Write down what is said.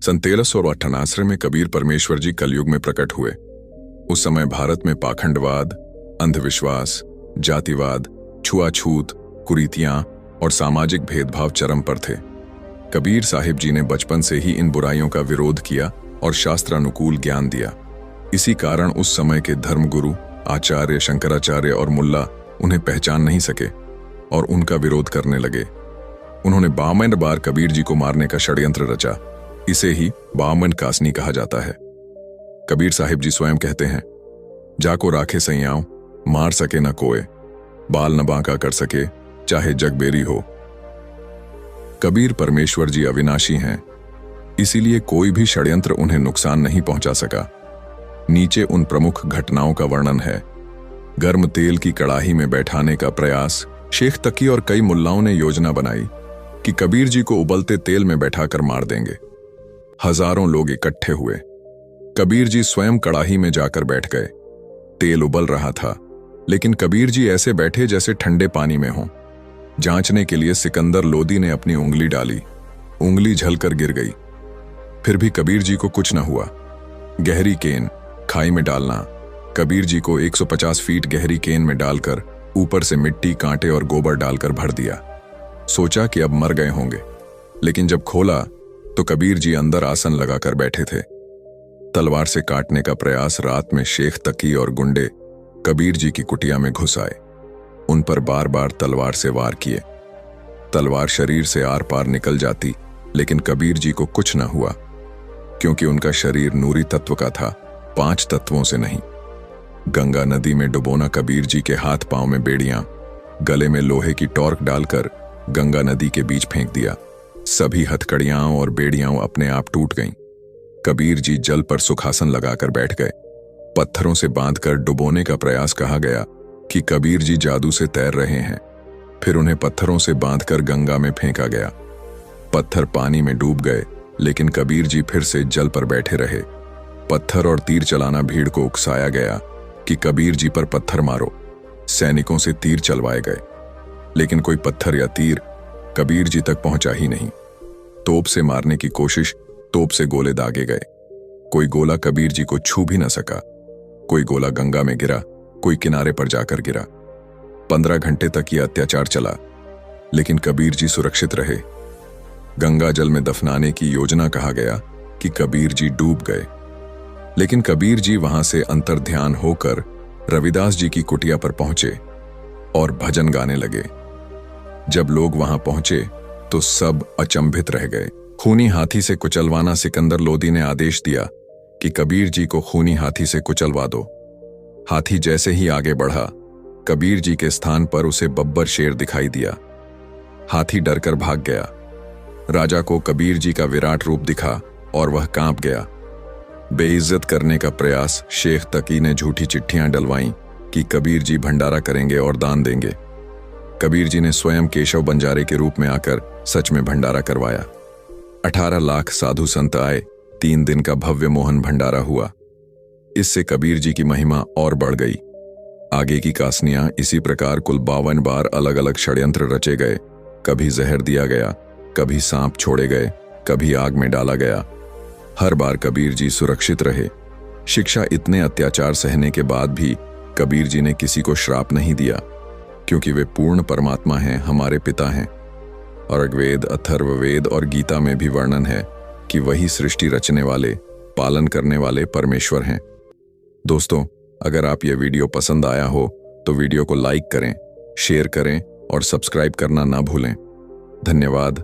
सन 1398 में कबीर परमेश्वर जी कलयुग में प्रकट हुए। उस समय भारत में पाखंडवाद, अंधविश्वास, जातिवाद, छुआछूत, कुरीतियां और सामाजिक भेदभाव चरम पर थे। कबीर साहिब जी ने बचपन से ही इन बुराइयों का विरोध किया और शास्त्रानुकूल ज्ञान दिया। इसी कारण उस समय के धर्मगुरु आचार्य शंकराचार्य और मुल्ला उन्हें पहचान नहीं सके और उनका विरोध करने लगे। उन्होंने 52 बार कबीर जी को मारने का षड्यंत्र रचा। इसे ही 52 कासनी कहा जाता है। कबीर साहिब जी स्वयं कहते हैं, जाको राखे सैयाओं, मार सके न कोय, बाल न बांका कर सके, चाहे जगबेरी हो। कबीर परमेश्वर जी अविनाशी हैं, इसीलिए कोई भी षड्यंत्र उन्हें नुकसान नहीं पहुंचा सका। नीचे उन प्रमुख घटनाओं का वर्णन है। गर्म तेल की कड़ाही में बैठाने का प्रयास। शेख तकी और कई मुल्लाओं ने योजना बनाई कि कबीर जी को उबलते तेल में बैठाकर मार देंगे। हजारों लोग इकट्ठे हुए। कबीर जी स्वयं कड़ाही में जाकर बैठ गए। तेल उबल रहा था, लेकिन कबीर जी ऐसे बैठे जैसे ठंडे पानी में हों। जांचने के लिए सिकंदर लोदी ने अपनी उंगली डाली। उंगली झलकर गिर गई। फिर भी कबीर जी को कुछ न हुआ। गहरी केन खाई में डालना। कबीर जी को 150 फीट गहरी केन में डालकर ऊपर से मिट्टी, कांटे और गोबर डालकर भर दिया। सोचा कि अब मर गए होंगे, लेकिन जब खोला तो कबीर जी अंदर आसन लगाकर बैठे थे। तलवार से काटने का प्रयास। रात में शेख तकी और गुंडे कबीर जी की कुटिया में घुस आए। उन पर बार बार तलवार से वार किए। तलवार शरीर से आर पार निकल जाती, लेकिन कबीर जी को कुछ न हुआ, क्योंकि उनका शरीर नूरी तत्व का था, 5 तत्वों से नहीं। गंगा नदी में डुबोना कबीर जी के हाथ पांव में बेड़ियां, गले में लोहे की टॉर्क डालकर गंगा नदी के बीच फेंक दिया। सभी हथकड़ियां और बेड़ियां अपने आप टूट गईं। कबीर जी जल पर सुखासन लगाकर बैठ गए। पत्थरों से बांधकर डुबोने का प्रयास। कहा गया कि कबीर जी जादू से तैर रहे हैं। फिर उन्हें पत्थरों से बांधकर गंगा में फेंका गया। पत्थर पानी में डूब गए, लेकिन कबीर जी फिर से जल पर बैठे रहे। पत्थर और तीर चलाना भीड़ को उकसाया गया कि कबीर जी पर पत्थर मारो। सैनिकों से तीर चलवाए गए, लेकिन कोई पत्थर या तीर कबीर जी तक पहुंचा ही नहीं। तोप से मारने की कोशिश, तोप से गोले दागे गए। कोई गोला कबीर जी को छू भी न सका। कोई गोला गंगा में गिरा, कोई किनारे पर जाकर गिरा। 15 घंटे तक यह अत्याचार चला, लेकिन कबीर जी सुरक्षित रहे। गंगा जल में दफनाने की योजना। कहा गया कि कबीर जी डूब गए, लेकिन कबीर जी वहां से अंतर्ध्यान होकर रविदास जी की कुटिया पर पहुंचे और भजन गाने लगे। जब लोग वहां पहुंचे तो सब अचंभित रह गए। खूनी हाथी से कुचलवाना। सिकंदर लोदी ने आदेश दिया कि कबीर जी को खूनी हाथी से कुचलवा दो। हाथी जैसे ही आगे बढ़ा, कबीर जी के स्थान पर उसे बब्बर शेर दिखाई दिया। हाथी डरकर भाग गया। राजा को कबीर जी का विराट रूप दिखा और वह कांप गया। बेइज्जत करने का प्रयास। शेख तकी ने झूठी चिट्ठियां डलवाईं कि कबीर जी भंडारा करेंगे और दान देंगे। कबीर जी ने स्वयं केशव बंजारे के रूप में आकर सच में भंडारा करवाया। 18 लाख साधु संत आए। 3 दिन का भव्य मोहन भंडारा हुआ। इससे कबीर जी की महिमा और बढ़ गई। आगे की कासनियां इसी प्रकार कुल 52 बार अलग अलग षड्यंत्र रचे गए। कभी जहर दिया गया, कभी सांप छोड़े गए, कभी आग में डाला गया। हर बार कबीर जी सुरक्षित रहे। शिक्षा इतने अत्याचार सहने के बाद भी कबीर जी ने किसी को श्राप नहीं दिया, क्योंकि वे पूर्ण परमात्मा हैं, हमारे पिता हैं। और ऋग्वेद, अथर्ववेद और गीता में भी वर्णन है कि वही सृष्टि रचने वाले, पालन करने वाले परमेश्वर हैं। दोस्तों, अगर आप ये वीडियो पसंद आया हो तो वीडियो को लाइक करें, शेयर करें और सब्सक्राइब करना ना भूलें। धन्यवाद।